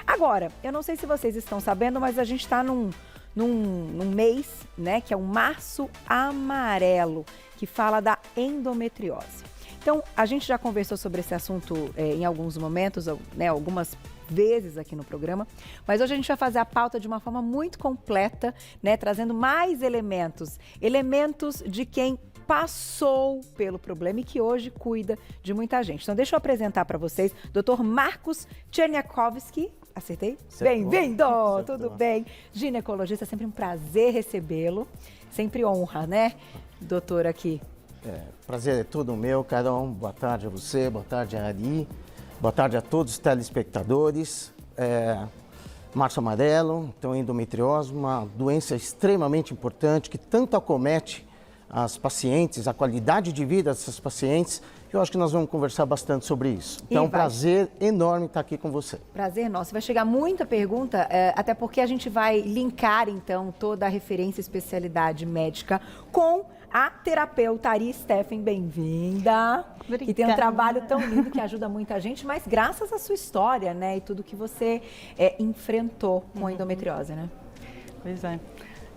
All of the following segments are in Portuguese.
Agora, eu não sei se vocês estão sabendo, mas a gente está num mês, né, que é o Março Amarelo, que fala da endometriose. Então, a gente já conversou sobre esse assunto em alguns momentos, né, algumas vezes aqui no programa, mas hoje a gente vai fazer a pauta de uma forma muito completa, né, trazendo mais elementos de quem passou pelo problema e que hoje cuida de muita gente. Então, deixa eu apresentar para vocês Dr. Marcos Cherniakowski. Acertei? Bem-vindo! Tudo bem? Ginecologista, é sempre um prazer recebê-lo. Sempre honra, né, doutor, aqui. Prazer é todo meu, Carol. Boa tarde a você, boa tarde a Ari, boa tarde a todos os telespectadores. Março Amarelo, então endometriose, uma doença extremamente importante que tanto acomete as pacientes, a qualidade de vida dessas pacientes. Eu acho que nós vamos conversar bastante sobre isso. Então, é um prazer enorme estar aqui com você. Prazer nosso. Vai chegar muita pergunta, até porque a gente vai linkar, então, toda a referência e especialidade médica com a terapeuta Ari Steffen. Bem-vinda. Obrigada. Que tem um trabalho tão lindo que ajuda muita gente, mas graças à sua história, né, e tudo que você enfrentou com a endometriose, né? Pois é.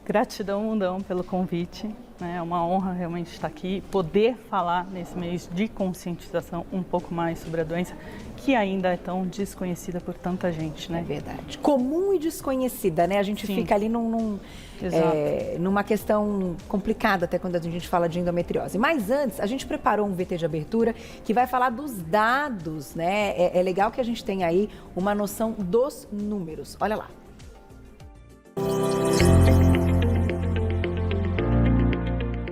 Gratidão, mundão, pelo convite. É uma honra realmente estar aqui, poder falar nesse mês de conscientização um pouco mais sobre a doença, que ainda é tão desconhecida por tanta gente, né? É verdade. Comum e desconhecida, né? A gente fica ali numa questão complicada até quando a gente fala de endometriose. Mas antes, a gente preparou um VT de abertura que vai falar dos dados, né? É legal que a gente tenha aí uma noção dos números. Olha lá.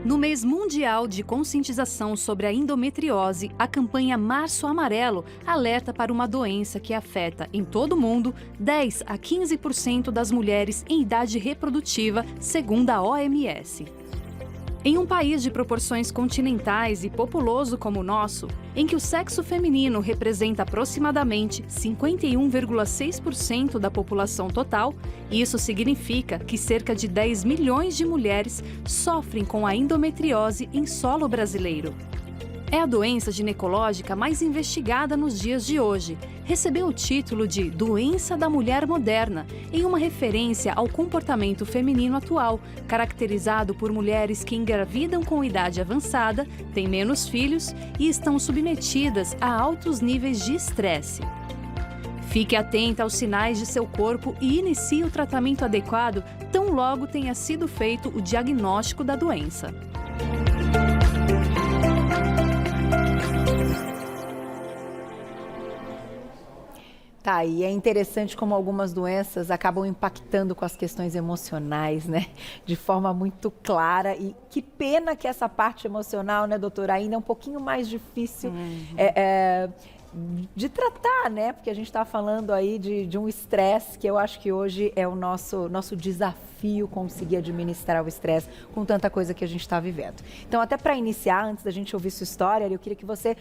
No mês mundial de conscientização sobre a endometriose, a campanha Março Amarelo alerta para uma doença que afeta, em todo o mundo, 10 a 15% das mulheres em idade reprodutiva, segundo a OMS. Em um país de proporções continentais e populoso como o nosso, em que o sexo feminino representa aproximadamente 51,6% da população total, isso significa que cerca de 10 milhões de mulheres sofrem com a endometriose em solo brasileiro. É a doença ginecológica mais investigada nos dias de hoje. Recebeu o título de Doença da Mulher Moderna, em uma referência ao comportamento feminino atual, caracterizado por mulheres que engravidam com idade avançada, têm menos filhos e estão submetidas a altos níveis de estresse. Fique atenta aos sinais de seu corpo e inicie o tratamento adequado tão logo tenha sido feito o diagnóstico da doença. Tá, e é interessante como algumas doenças acabam impactando com as questões emocionais, né? De forma muito clara. E que pena que essa parte emocional, né, doutora, ainda é um pouquinho mais difícil de tratar, né? Porque a gente está falando aí de um estresse que eu acho que hoje é o nosso desafio conseguir administrar o estresse com tanta coisa que a gente está vivendo. Então, até para iniciar, antes da gente ouvir sua história, eu queria que você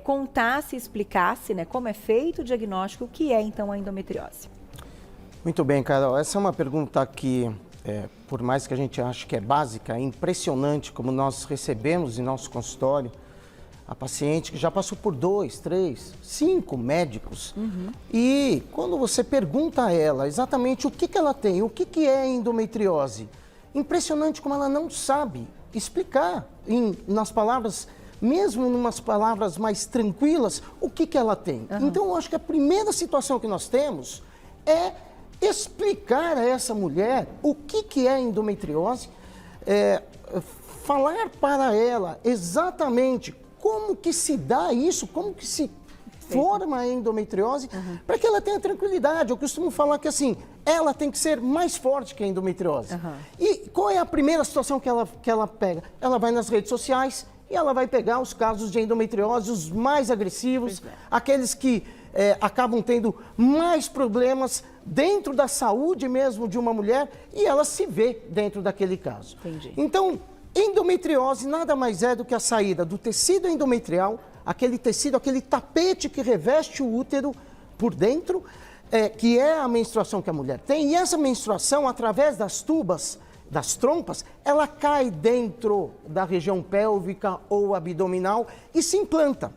contasse e explicasse, né, como é feito o diagnóstico, o que é então a endometriose. Muito bem, Carol. Essa é uma pergunta que, por mais que a gente ache que é básica, é impressionante como nós recebemos em nosso consultório a paciente que já passou por 2, 3, 5 médicos. E quando você pergunta a ela exatamente o que ela tem, o que é endometriose, impressionante como ela não sabe explicar nas palavras, mesmo em umas palavras mais tranquilas, o que ela tem. Então, eu acho que a primeira situação que nós temos é explicar a essa mulher o que é endometriose, falar para ela exatamente como que se dá isso, como que se forma a endometriose, para que ela tenha tranquilidade. Eu costumo falar que assim, ela tem que ser mais forte que a endometriose. E qual é a primeira situação que ela pega? Ela vai nas redes sociais e ela vai pegar os casos de endometriose, os mais agressivos, aqueles que acabam tendo mais problemas dentro da saúde mesmo de uma mulher, e ela se vê dentro daquele caso. Entendi. Então, endometriose nada mais é do que a saída do tecido endometrial, aquele tecido, aquele tapete que reveste o útero por dentro, que é a menstruação que a mulher tem. E essa menstruação, através das tubas, das trompas, ela cai dentro da região pélvica ou abdominal e se implanta.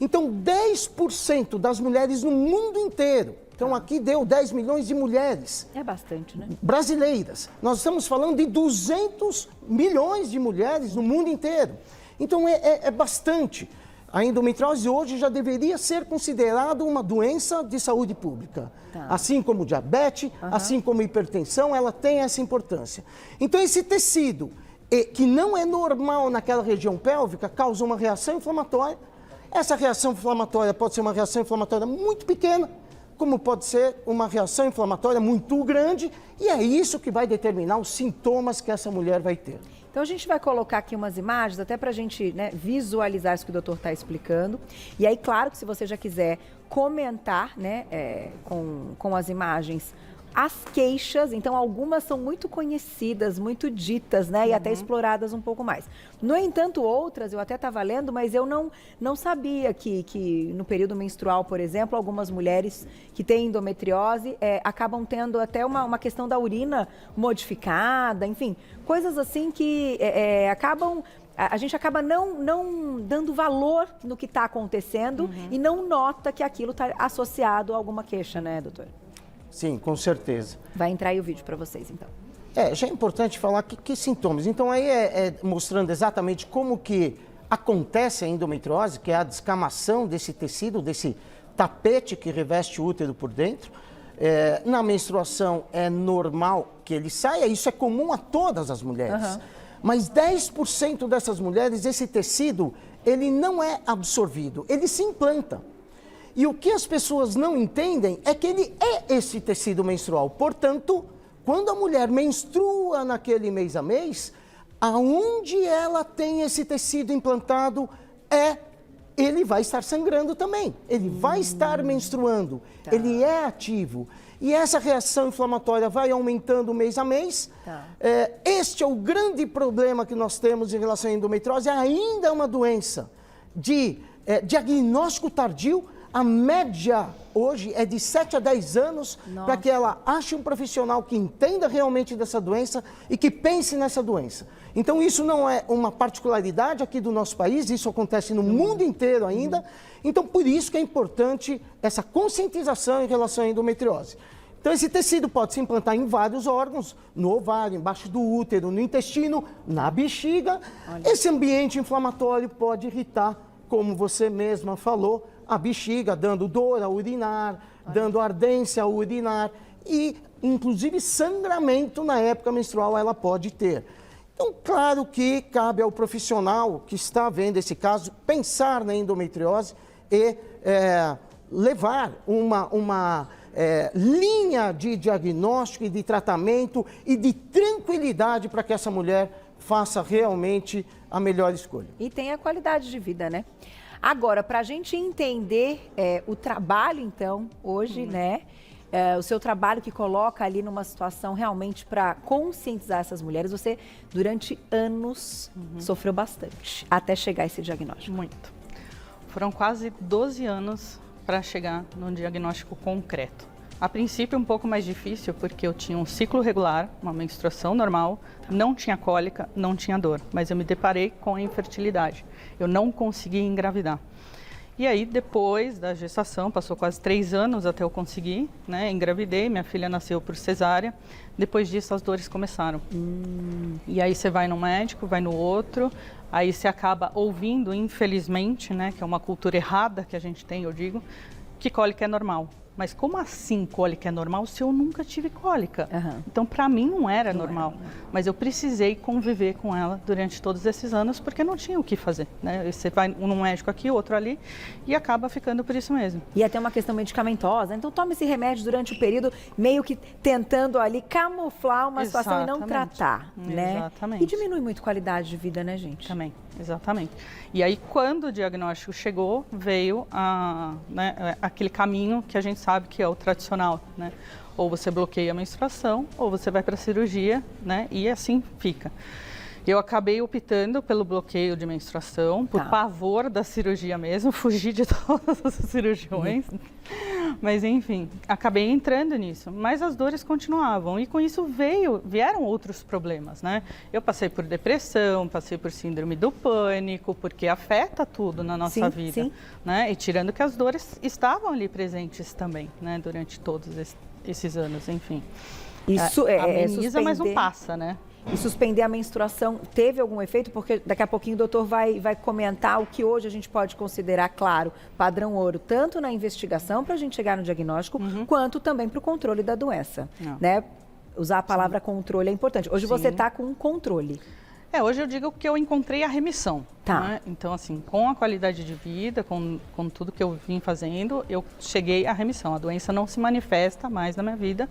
Então, 10% das mulheres no mundo inteiro, então aqui deu 10 milhões de mulheres. É bastante, né? Brasileiras. Nós estamos falando de 200 milhões de mulheres no mundo inteiro. Então, é bastante. A endometriose hoje já deveria ser considerada uma doença de saúde pública. Tá. Assim como diabetes, assim como hipertensão, ela tem essa importância. Então, esse tecido, que não é normal naquela região pélvica, causa uma reação inflamatória. Essa reação inflamatória pode ser uma reação inflamatória muito pequena, como pode ser uma reação inflamatória muito grande, e é isso que vai determinar os sintomas que essa mulher vai ter. Então, a gente vai colocar aqui umas imagens, até para a gente, né, visualizar isso que o doutor está explicando. E aí, claro que se você já quiser comentar, né, com as imagens, as queixas, então algumas são muito conhecidas, muito ditas, né, e até exploradas um pouco mais. No entanto, outras eu até estava lendo, mas eu não sabia que no período menstrual, por exemplo, algumas mulheres que têm endometriose acabam tendo até uma questão da urina modificada, enfim, coisas assim que acabam... A gente acaba não dando valor no que está acontecendo e não nota que aquilo está associado a alguma queixa, né, doutora? Sim, com certeza. Vai entrar aí o vídeo para vocês, então. Já é importante falar que sintomas. Então, aí mostrando exatamente como que acontece a endometriose, que é a descamação desse tecido, desse tapete que reveste o útero por dentro. Na menstruação é normal que ele saia, isso é comum a todas as mulheres. Mas 10% dessas mulheres, esse tecido, ele não é absorvido, ele se implanta. E o que as pessoas não entendem é que ele é esse tecido menstrual. Portanto, quando a mulher menstrua naquele mês a mês, aonde ela tem esse tecido implantado, ele vai estar sangrando também. Ele vai estar menstruando, ele é ativo. E essa reação inflamatória vai aumentando mês a mês. Este é o grande problema que nós temos em relação à endometriose. Ainda é uma doença de diagnóstico tardio. A média hoje é de 7 a 10 anos para que ela ache um profissional que entenda realmente dessa doença e que pense nessa doença. Então, isso não é uma particularidade aqui do nosso país, isso acontece no mundo inteiro ainda. Então, por isso que é importante essa conscientização em relação à endometriose. Então, esse tecido pode se implantar em vários órgãos, no ovário, embaixo do útero, no intestino, na bexiga. Esse ambiente inflamatório pode irritar, como você mesma falou, a bexiga, dando dor ao urinar, dando ardência ao urinar e, inclusive, sangramento na época menstrual ela pode ter. Então, claro que cabe ao profissional que está vendo esse caso pensar na endometriose e levar uma linha de diagnóstico e de tratamento e de tranquilidade para que essa mulher faça realmente a melhor escolha. E tenha qualidade de vida, né? Agora, para a gente entender o trabalho, então, hoje, né? O seu trabalho que coloca ali numa situação realmente para conscientizar essas mulheres, você, durante anos, sofreu bastante até chegar a esse diagnóstico. Muito. Foram quase 12 anos para chegar num diagnóstico concreto. A princípio, um pouco mais difícil, porque eu tinha um ciclo regular, uma menstruação normal, não tinha cólica, não tinha dor, mas eu me deparei com a infertilidade. Eu não conseguia engravidar. E aí, depois da gestação, passou quase 3 anos até eu conseguir, né? Engravidei, minha filha nasceu por cesárea. Depois disso, as dores começaram. E aí você vai no médico, vai no outro, aí você acaba ouvindo, infelizmente, né? Que é uma cultura errada que a gente tem, eu digo, que cólica é normal. Mas como assim cólica é normal se eu nunca tive cólica? Então, para mim, não era normal. Mas eu precisei conviver com ela durante todos esses anos, porque não tinha o que fazer, né? Você vai num médico aqui, outro ali, e acaba ficando por isso mesmo. E até uma questão medicamentosa. Então, tome esse remédio durante o período, meio que tentando ali camuflar uma situação e não tratar, né? Exatamente. E diminui muito a qualidade de vida, né, gente? Também, exatamente. E aí, quando o diagnóstico chegou, veio aquele caminho que a gente sabe que é o tradicional, né? Ou você bloqueia a menstruação, ou você vai para a cirurgia, né? E assim fica. Eu acabei optando pelo bloqueio de menstruação, por pavor da cirurgia mesmo, fugi de todas as cirurgiões. Mas enfim, acabei entrando nisso, mas as dores continuavam e com isso vieram outros problemas, né? Eu passei por depressão, passei por síndrome do pânico, porque afeta tudo na nossa vida, né? E tirando que as dores estavam ali presentes também, né? Durante todos esses anos, enfim. Isso ameniza, mas não passa, né? E suspender a menstruação teve algum efeito? Porque daqui a pouquinho o doutor vai comentar o que hoje a gente pode considerar, claro, padrão ouro, tanto na investigação para a gente chegar no diagnóstico, quanto também para o controle da doença, né? Usar a palavra controle é importante. Hoje você está com um controle. Hoje eu digo que eu encontrei a remissão. Tá. Né? Então, assim, com a qualidade de vida, com tudo que eu vim fazendo, eu cheguei à remissão. A doença não se manifesta mais na minha vida,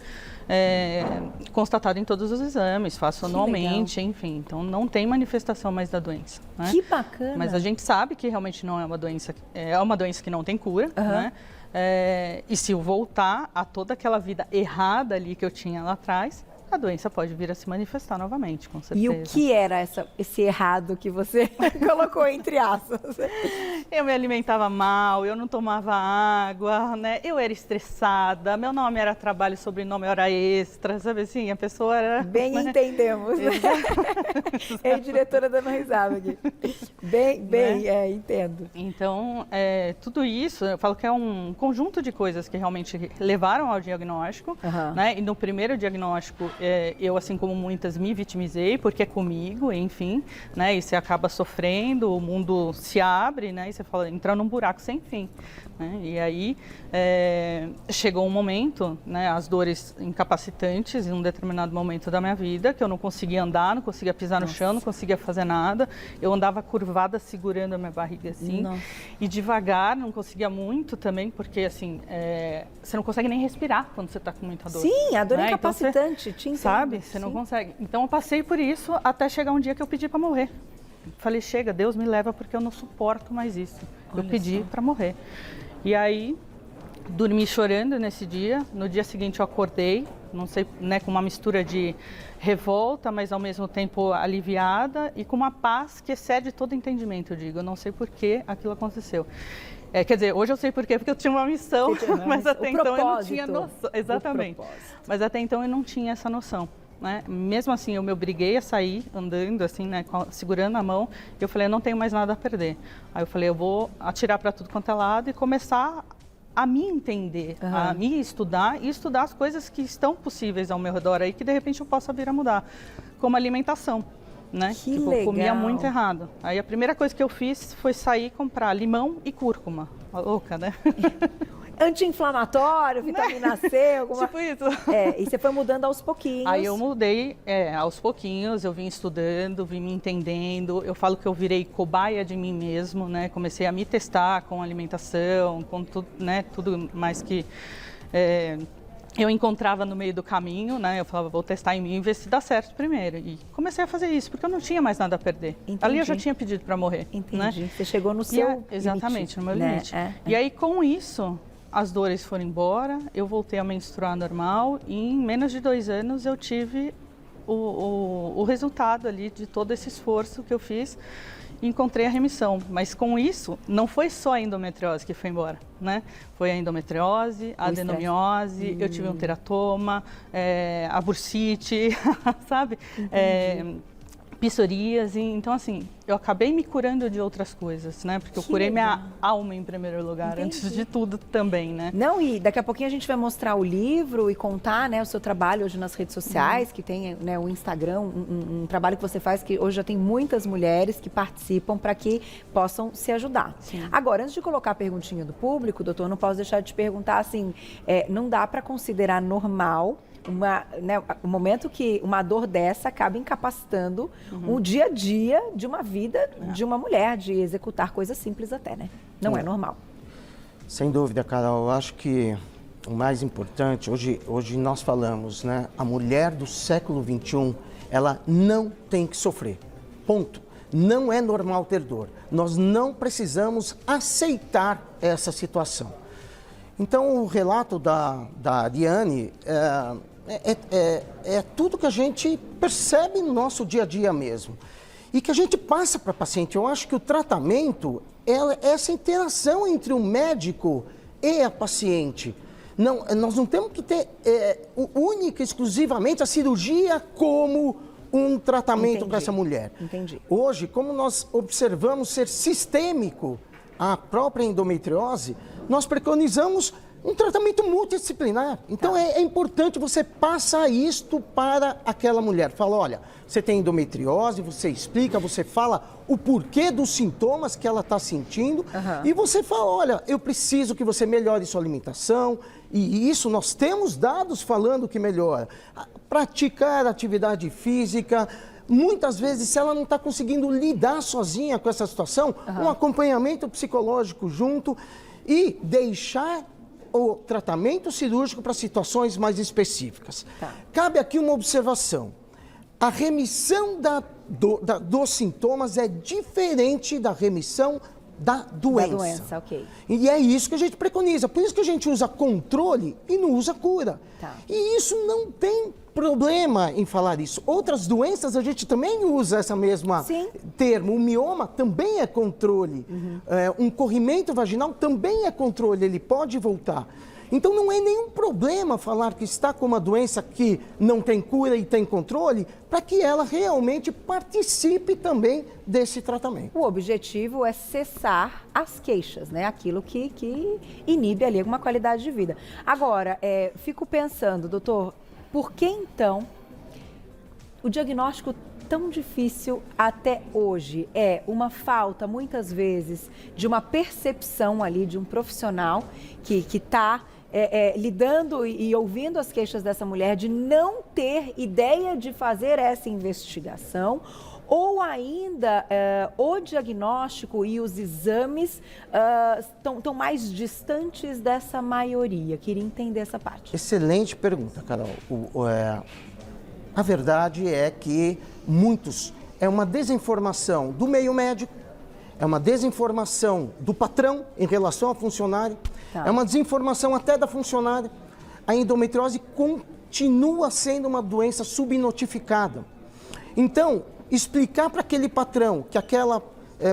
constatado em todos os exames, faço anualmente, enfim. Então, não tem manifestação mais da doença. Né? Que bacana! Mas a gente sabe que realmente não é uma doença que não tem cura, né? E se eu voltar a toda aquela vida errada ali que eu tinha lá atrás, a doença pode vir a se manifestar novamente, com certeza. E o que era esse errado que você colocou entre aspas? Eu me alimentava mal, eu não tomava água, né? Eu era estressada, meu nome era trabalho, sobrenome hora extra, sabe assim? A pessoa era... Bem entendemos, né? É diretora dando risada aqui. Entendo. Então, tudo isso, eu falo que é um conjunto de coisas que realmente levaram ao diagnóstico, né? E no primeiro diagnóstico, eu, assim como muitas, me vitimizei, porque é comigo, enfim, né? E você acaba sofrendo, o mundo se abre, né? E você fala, entra num buraco sem fim, né? E aí, chegou um momento, né? As dores incapacitantes, em um determinado momento da minha vida, que eu não conseguia andar, não conseguia pisar no chão, não conseguia fazer nada. Eu andava curvada, segurando a minha barriga, assim. E devagar, não conseguia muito também, porque, assim, você não consegue nem respirar quando você está com muita dor. Sim, a dor né? incapacitante, Então, sabe? Você não consegue. Então, eu passei por isso até chegar um dia que eu pedi para morrer. Falei, chega, Deus me leva porque eu não suporto mais isso. Eu pedi para morrer. E aí, dormi chorando nesse dia. No dia seguinte, eu acordei, não sei, né, com uma mistura de revolta, mas ao mesmo tempo aliviada e com uma paz que excede todo entendimento, eu digo. Eu não sei por que aquilo aconteceu. Quer dizer, hoje eu sei por quê, porque eu tinha uma missão, mas até então eu não tinha noção. Exatamente. Mas até então eu não tinha essa noção. Né? Mesmo assim, eu me obriguei a sair andando, assim, né, segurando a mão. E eu falei, eu não tenho mais nada a perder. Aí eu falei, eu vou atirar para tudo quanto é lado e começar a me entender, a me estudar e estudar as coisas que estão possíveis ao meu redor aí, que de repente eu possa vir a mudar, como alimentação. Né? Que tipo, legal. Eu comia muito errado. Aí a primeira coisa que eu fiz foi sair e comprar limão e cúrcuma. Louca, né? Anti-inflamatório, vitamina C, alguma... Tipo isso. E você foi mudando aos pouquinhos. Aí eu mudei, aos pouquinhos, eu vim estudando, vim me entendendo. Eu falo que eu virei cobaia de mim mesmo, né? Comecei a me testar com alimentação, com tudo, né? Tudo mais que... eu encontrava no meio do caminho, né? Eu falava, vou testar em mim e ver se dá certo primeiro. E comecei a fazer isso, porque eu não tinha mais nada a perder. Entendi. Ali eu já tinha pedido para morrer. Entendi. Né? Você chegou no seu exatamente, limite, no meu né? limite. E aí, com isso, as dores foram embora, eu voltei a menstruar normal e em menos de 2 anos eu tive o resultado ali de todo esse esforço que eu fiz. Encontrei a remissão, mas com isso não foi só a endometriose que foi embora, né? Foi a endometriose, a adenomiose, eu tive um teratoma, a bursite, sabe? Psoríase, então assim, eu acabei me curando de outras coisas, né? Porque eu curei minha alma em primeiro lugar, antes de tudo também, né? Não, e daqui a pouquinho a gente vai mostrar o livro e contar, né, o seu trabalho hoje nas redes sociais, que tem, né, o Instagram, um trabalho que você faz que hoje já tem muitas mulheres que participam para que possam se ajudar. Sim. Agora, antes de colocar a perguntinha do público, doutor, não posso deixar de te perguntar assim, não dá para considerar normal o momento que uma dor dessa acaba incapacitando o dia a dia de uma vida de uma mulher, de executar coisas simples até, né? Não é normal. Sem dúvida, Carol. Eu acho que o mais importante, hoje nós falamos, né? A mulher do século XXI, ela não tem que sofrer. Ponto. Não é normal ter dor. Nós não precisamos aceitar essa situação. Então, o relato da Ariane é tudo que a gente percebe no nosso dia a dia mesmo. E que a gente passa para a paciente. Eu acho que o tratamento é essa interação entre o médico e a paciente. Não, nós não temos que ter única e exclusivamente a cirurgia como um tratamento para essa mulher. Entendi. Hoje, como nós observamos ser sistêmico a própria endometriose, nós preconizamos um tratamento multidisciplinar. Então, é importante você passar isto para aquela mulher. Fala, olha, você tem endometriose, você explica, você fala o porquê dos sintomas que ela está sentindo e você fala, olha, eu preciso que você melhore sua alimentação e isso nós temos dados falando que melhora. Praticar atividade física. Muitas vezes, se ela não está conseguindo lidar sozinha com essa situação, um acompanhamento psicológico junto e deixar o tratamento cirúrgico para situações mais específicas. Cabe aqui uma observação. A remissão dos sintomas é diferente da remissão da doença. Da doença, ok. E é isso que a gente preconiza. Por isso que a gente usa controle e não usa cura. E isso não tem problema em falar isso. Outras doenças a gente também usa essa mesma termo. O mioma também é controle. Um corrimento vaginal também é controle, ele pode voltar. Então não é nenhum problema falar que está com uma doença que não tem cura e tem controle, para que ela realmente participe também desse tratamento. O objetivo é cessar as queixas, né? Aquilo que inibe ali uma qualidade de vida. Agora, fico pensando, doutor, por que então o diagnóstico tão difícil até hoje? É uma falta, muitas vezes, de uma percepção ali de um profissional que está lidando e ouvindo as queixas dessa mulher, de não ter ideia de fazer essa investigação, ou ainda o diagnóstico e os exames estão mais distantes dessa maioria? Queria entender essa parte. Excelente pergunta, Carol. A verdade é que é uma desinformação do meio médico, é uma desinformação do patrão em relação ao funcionário, é uma desinformação até da funcionária. A endometriose continua sendo uma doença subnotificada. Então, explicar para aquele patrão que aquela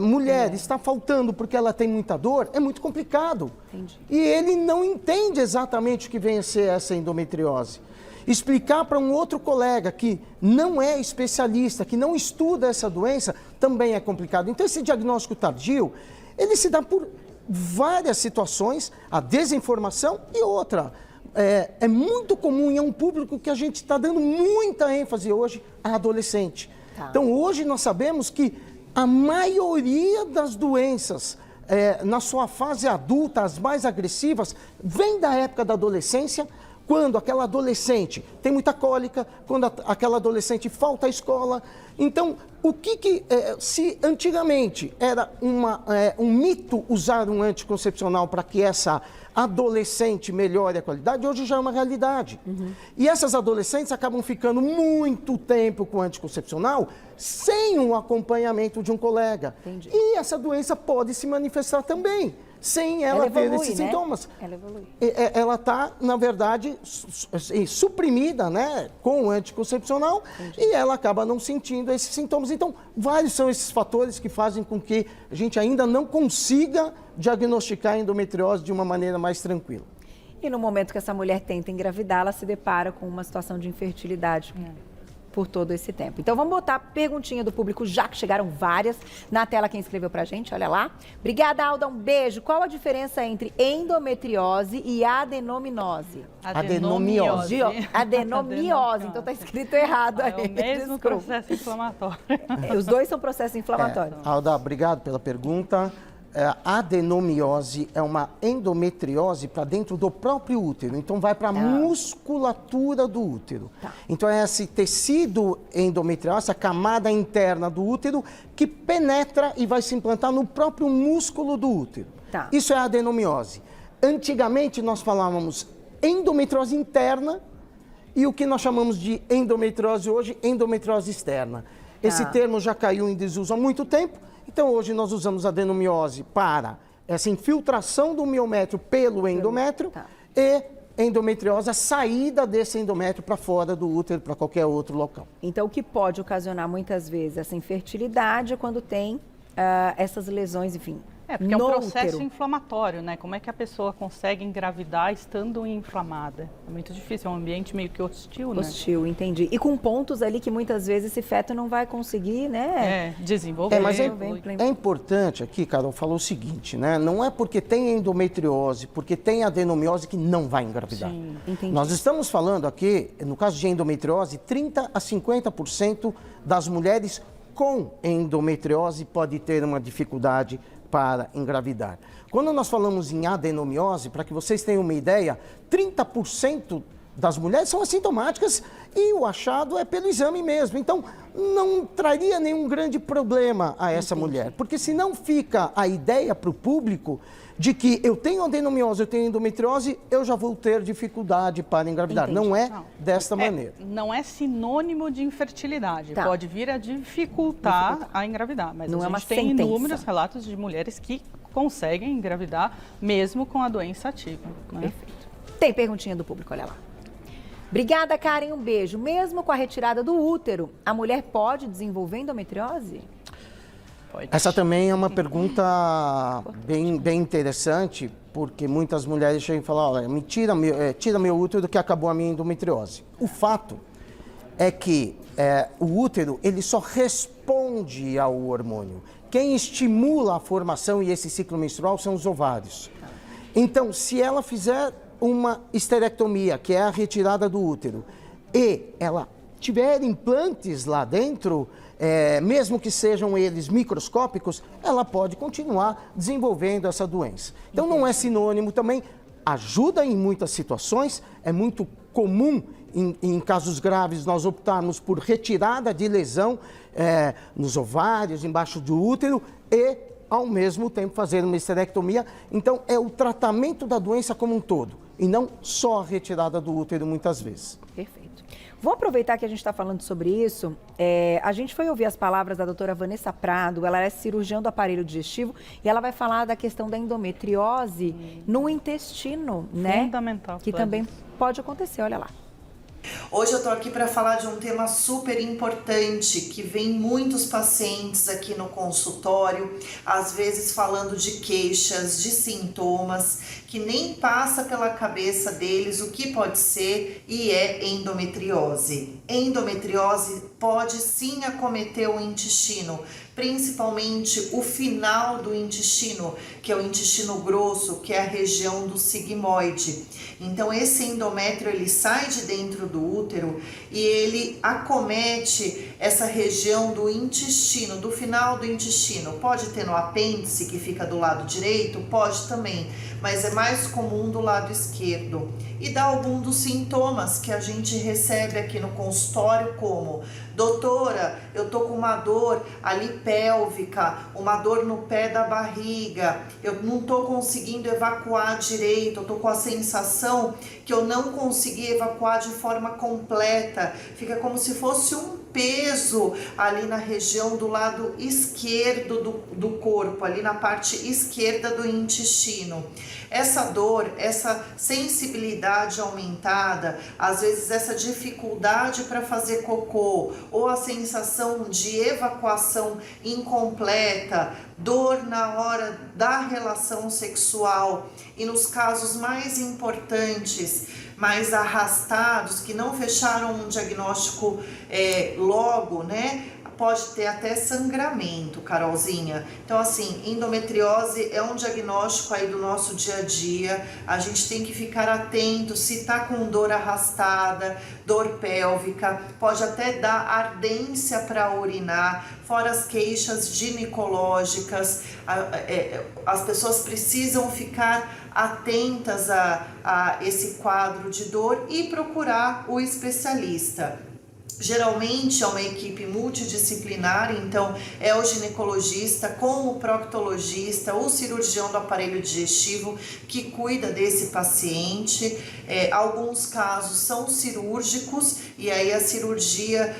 mulher está faltando porque ela tem muita dor é muito complicado. Entendi. E ele não entende exatamente o que vem a ser essa endometriose. Explicar para um outro colega que não é especialista, que não estuda essa doença, também é complicado. Então, esse diagnóstico tardio, ele se dá por várias situações, a desinformação e outra. É muito comum e é um público que a gente está dando muita ênfase hoje, a adolescente. Então, hoje nós sabemos que a maioria das doenças, na sua fase adulta, as mais agressivas, vem da época da adolescência, quando aquela adolescente tem muita cólica, quando aquela adolescente falta à escola. Então, se antigamente era um mito usar um anticoncepcional para que essa adolescente melhore a qualidade, hoje já é uma realidade. E essas adolescentes acabam ficando muito tempo com o anticoncepcional sem um acompanhamento de um colega. Entendi. E essa doença pode se manifestar também, sem ela ter esses sintomas. Ela evolui. Ela está, na verdade, suprimida, né, com o anticoncepcional. Entendi. E ela acaba não sentindo esses sintomas. Então, vários são esses fatores que fazem com que a gente ainda não consiga diagnosticar a endometriose de uma maneira mais tranquila. E no momento que essa mulher tenta engravidar, ela se depara com uma situação de infertilidade por todo esse tempo. Então vamos botar a perguntinha do público, já que chegaram várias na tela. Quem escreveu pra gente, olha lá. Obrigada, Alda, um beijo. Qual a diferença entre endometriose e adenomiose? Adenomiose. Adenomiose, então tá escrito errado aí. É o mesmo processo inflamatório. Os dois são processos inflamatórios. Alda, obrigado pela pergunta. A adenomiose é uma endometriose para dentro do próprio útero, então vai para a musculatura do útero. Então é esse tecido endometrial, essa camada interna do útero que penetra e vai se implantar no próprio músculo do útero. Isso é a adenomiose. Antigamente nós falávamos endometriose interna e o que nós chamamos de endometriose hoje, endometriose externa. Esse termo já caiu em desuso há muito tempo. Então, hoje nós usamos a adenomiose para essa infiltração do miométrio pelo endométrio e endometriose, a saída desse endométrio para fora do útero, para qualquer outro local. Então, o que pode ocasionar muitas vezes essa infertilidade é quando tem essas lesões, enfim. porque é um processo útero. inflamatório, né? Como é que a pessoa consegue engravidar estando inflamada? É muito difícil, é um ambiente meio que hostil, né? Hostil, entendi. E com pontos ali que muitas vezes esse feto não vai conseguir, né? Desenvolver. Mas é importante aqui, Carol, falar o seguinte, né? Não é porque tem endometriose, porque tem adenomiose que não vai engravidar. Sim, entendi. Nós estamos falando aqui, no caso de endometriose, 30 a 50% das mulheres com endometriose pode ter uma dificuldade para engravidar. Quando nós falamos em adenomiose, para que vocês tenham uma ideia, 30% das mulheres são assintomáticas e o achado é pelo exame mesmo. Então, não traria nenhum grande problema a essa mulher, porque senão fica a ideia para o público de que eu tenho adenomiose, eu tenho endometriose, eu já vou ter dificuldade para engravidar. Entendi. Não é desta maneira. Não é sinônimo de infertilidade. Tá. Pode vir a dificultar a engravidar. Mas Não a é uma gente tem sentença. inúmeros relatos de mulheres que conseguem engravidar mesmo com a doença ativa. Né? Perfeito. Tem perguntinha do público, olha lá. Obrigada, Karen, um beijo. Mesmo com a retirada do útero, a mulher pode desenvolver endometriose? Pode. Essa também é uma pergunta bem interessante, porque muitas mulheres chegam e falam, olha, tira meu útero que acabou a minha endometriose. O fato é que o útero, ele só responde ao hormônio. Quem estimula a formação e esse ciclo menstrual são os ovários. Então, se ela fizer uma esterectomia, que é a retirada do útero, e ela tiver implantes lá dentro, mesmo que sejam eles microscópicos, ela pode continuar desenvolvendo essa doença. Então não é sinônimo também, ajuda em muitas situações, é muito comum em casos graves nós optarmos por retirada de lesão nos ovários, embaixo do útero e ao mesmo tempo fazer uma esterectomia. Então é o tratamento da doença como um todo e não só a retirada do útero muitas vezes. Perfeito. Vou aproveitar que a gente está falando sobre isso. A gente foi ouvir as palavras da doutora Vanessa Prado, ela é cirurgiã do aparelho digestivo e ela vai falar da questão da endometriose no intestino, né? Fundamental. Que também pode acontecer, olha lá. Hoje eu estou aqui para falar de um tema super importante que vem muitos pacientes aqui no consultório, às vezes falando de queixas, de sintomas, que nem passa pela cabeça deles o que pode ser e é endometriose. Endometriose pode sim acometer o intestino, principalmente o final do intestino, que é o intestino grosso, que é a região do sigmoide. Então esse endométrio ele sai de dentro do útero e ele acomete essa região do intestino, do final do intestino. Pode ter no apêndice, que fica do lado direito, pode também, mas é mais comum do lado esquerdo. E dá algum dos sintomas que a gente recebe aqui no consultório, como: doutora, eu tô com uma dor ali pélvica, uma dor no pé da barriga, eu não tô conseguindo evacuar direito, eu tô com a sensação que eu não consegui evacuar de forma completa, fica como se fosse um peso ali na região do lado esquerdo do corpo, ali na parte esquerda do intestino. Essa dor, essa sensibilidade aumentada, às vezes essa dificuldade para fazer cocô, ou a sensação de evacuação incompleta, dor na hora da relação sexual e nos casos mais importantes, mais arrastados, que não fecharam um diagnóstico logo, né? Pode ter até sangramento, Carolzinha. Então, assim, endometriose é um diagnóstico aí do nosso dia a dia. A gente tem que ficar atento se tá com dor arrastada, dor pélvica, pode até dar ardência para urinar, fora as queixas ginecológicas. As pessoas precisam ficar atentas a esse quadro de dor e procurar o especialista. Geralmente é uma equipe multidisciplinar, então é o ginecologista com o proctologista, o cirurgião do aparelho digestivo que cuida desse paciente. Alguns casos são cirúrgicos e aí a cirurgia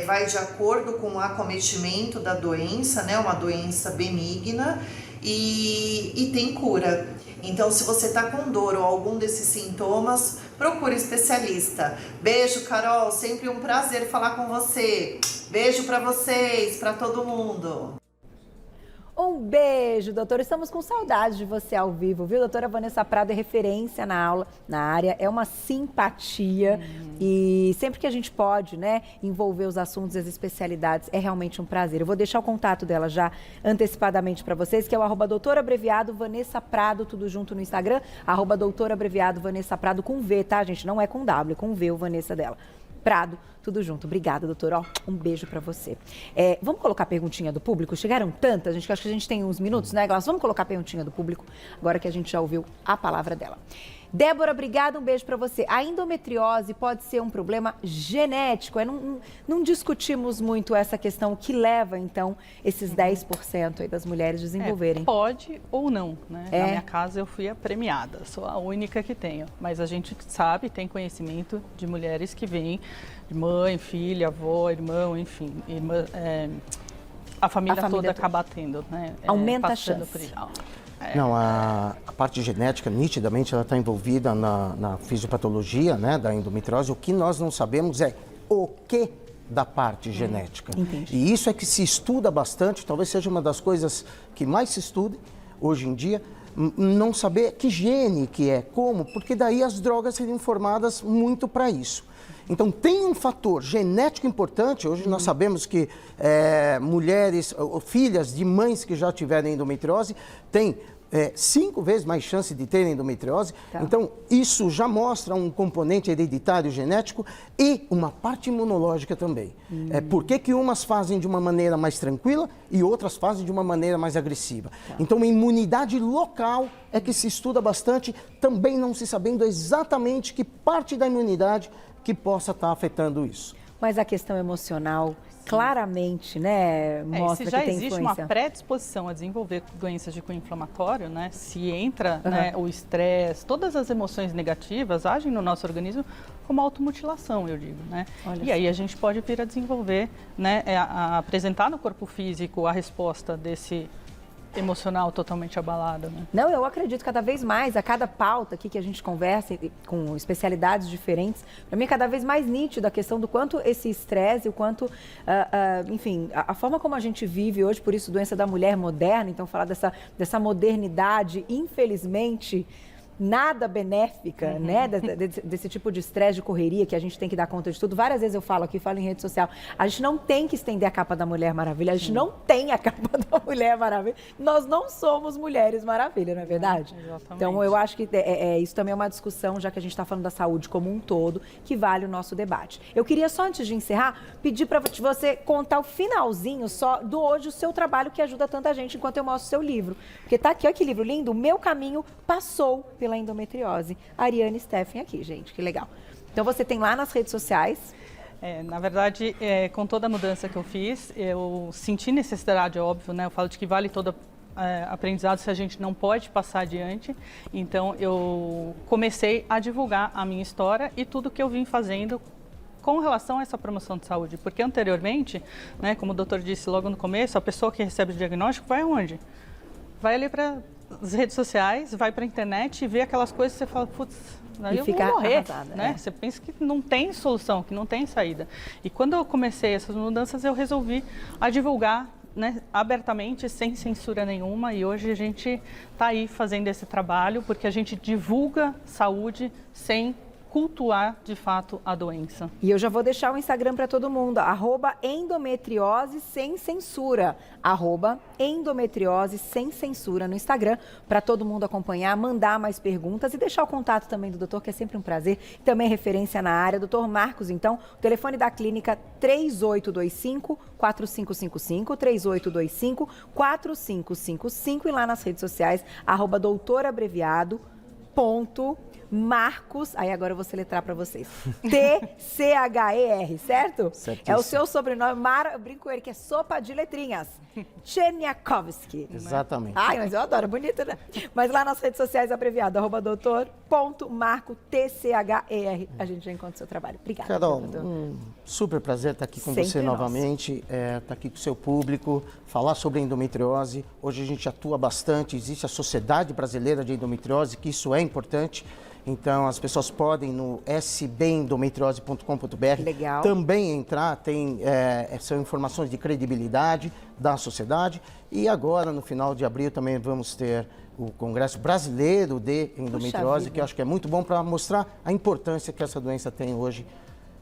vai de acordo com o acometimento da doença, né? Uma doença benigna e tem cura. Então, se você está com dor ou algum desses sintomas, procure especialista. Beijo, Carol, sempre um prazer falar com você. Beijo para vocês, para todo mundo. Um beijo, doutor. Estamos com saudade de você ao vivo, viu? Doutora Vanessa Prado é referência na aula, na área, é uma simpatia e sempre que a gente pode, né, envolver os assuntos e as especialidades, é realmente um prazer. Eu vou deixar o contato dela já antecipadamente para vocês, que é o @doutorabreviado Vanessa Prado, tudo junto no Instagram, @doutorabreviado Vanessa Prado com V, tá, gente? Não é com W, é com V o Vanessa dela. Prado, tudo junto. Obrigada, doutor. Ó, um beijo pra você. Vamos colocar a perguntinha do público? Chegaram tantas, gente, que acho que a gente tem uns minutos, né, Glaucio? Vamos colocar a perguntinha do público, agora que a gente já ouviu a palavra dela. Débora, obrigada, um beijo para você. A endometriose pode ser um problema genético? Não discutimos muito essa questão, o que leva, então, esses 10% aí das mulheres desenvolverem. Pode ou não, né? Na minha casa eu fui a premiada, sou a única que tenho. Mas a gente sabe, tem conhecimento de mulheres que vêm de mãe, filha, avó, irmão, enfim. A família toda acaba tendo, né? Aumenta a chance. Não, a parte genética, nitidamente, ela está envolvida na fisiopatologia, né, da endometriose. O que nós não sabemos é o que da parte genética. Entendi. E isso é que se estuda bastante, talvez seja uma das coisas que mais se estuda hoje em dia, não saber que gene que é, como, porque daí as drogas seriam formadas muito para isso. Então, tem um fator genético importante. Hoje nós sabemos que mulheres, filhas de mães que já tiveram endometriose, têm 5 vezes mais chance de terem endometriose. Tá. Então, isso já mostra um componente hereditário genético e uma parte imunológica também. Por que umas fazem de uma maneira mais tranquila e outras fazem de uma maneira mais agressiva? Tá. Então, a imunidade local é que se estuda bastante, também não se sabendo exatamente que parte da imunidade que possa estar afetando isso. Mas a questão emocional, claramente, né, mostra que tem influência. Se já existe uma predisposição a desenvolver doenças de cunho inflamatório, né, se entra né, o estresse, todas as emoções negativas agem no nosso organismo como automutilação, eu digo, né? E aí a gente pode vir a desenvolver, né, a apresentar no corpo físico a resposta desse emocional totalmente abalada, né? Não, eu acredito cada vez mais, a cada pauta aqui que a gente conversa com especialidades diferentes, para mim é cada vez mais nítido a questão do quanto esse estresse, o quanto, enfim, a forma como a gente vive hoje, por isso doença da mulher moderna, então falar dessa modernidade, infelizmente, nada benéfica, né, desse tipo de estresse, de correria que a gente tem que dar conta de tudo. Várias vezes eu falo aqui, falo em rede social, a gente não tem que estender a capa da Mulher Maravilha, a gente não tem a capa da Mulher Maravilha, nós não somos Mulheres Maravilha, não é verdade? Exatamente. Então eu acho que isso também é uma discussão, já que a gente está falando da saúde como um todo, que vale o nosso debate. Eu queria só, antes de encerrar, pedir para você contar o finalzinho só do hoje, o seu trabalho que ajuda tanta gente enquanto eu mostro o seu livro. Porque tá aqui, olha que livro lindo, O Meu Caminho Passou pela Endometriose. Ariane Steffen aqui, gente, que legal. Então você tem lá nas redes sociais. Na verdade, com toda a mudança que eu fiz, eu senti necessidade, óbvio, né? Eu falo de que vale todo aprendizado se a gente não pode passar adiante. Então eu comecei a divulgar a minha história e tudo que eu vim fazendo com relação a essa promoção de saúde. Porque anteriormente, né, como o doutor disse logo no começo, a pessoa que recebe o diagnóstico vai aonde? Vai ali para as redes sociais, vai para a internet e vê aquelas coisas que você fala, putz, daí eu vou morrer, arrasada, né? Você pensa que não tem solução, que não tem saída. E quando eu comecei essas mudanças, eu resolvi a divulgar, né, abertamente, sem censura nenhuma, e hoje a gente está aí fazendo esse trabalho porque a gente divulga saúde sem cultuar, de fato, a doença. E eu já vou deixar o Instagram para todo mundo, @endometriose sem censura, @endometriose sem censura no Instagram, para todo mundo acompanhar, mandar mais perguntas e deixar o contato também do doutor, que é sempre um prazer, também referência na área. Doutor Marcos, então, o telefone da clínica 3825-4555, 3825-4555, e lá nas redes sociais, @doutorabreviado. Marcos, aí agora eu vou soletrar para vocês. TCHER, certo? Certíssimo. É o seu sobrenome, eu brinco com ele, que é sopa de letrinhas. Cherniakowski. Exatamente. Ai, mas eu adoro, bonito, né? Mas lá nas redes sociais, abreviado, @doutor.marco_TCHER. A gente já encontra o seu trabalho. Obrigada. Carol, um super prazer estar aqui com você novamente, estar aqui com o seu público, falar sobre endometriose. Hoje a gente atua bastante, existe a Sociedade Brasileira de Endometriose, que isso é importante. Então, as pessoas podem no sbendometriose.com.br Legal. também entrar, são informações de credibilidade da sociedade. E agora, no final de abril, também vamos ter o Congresso Brasileiro de Endometriose, que eu acho que é muito bom para mostrar a importância que essa doença tem hoje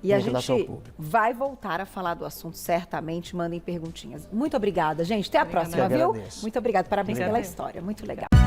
E a em relação ao gente público. vai voltar a falar do assunto, certamente. Mandem perguntinhas. Muito obrigada, gente. Até a Obrigada. próxima, Eu viu? agradeço. Muito obrigada. Parabéns Obrigada. pela história. Muito legal.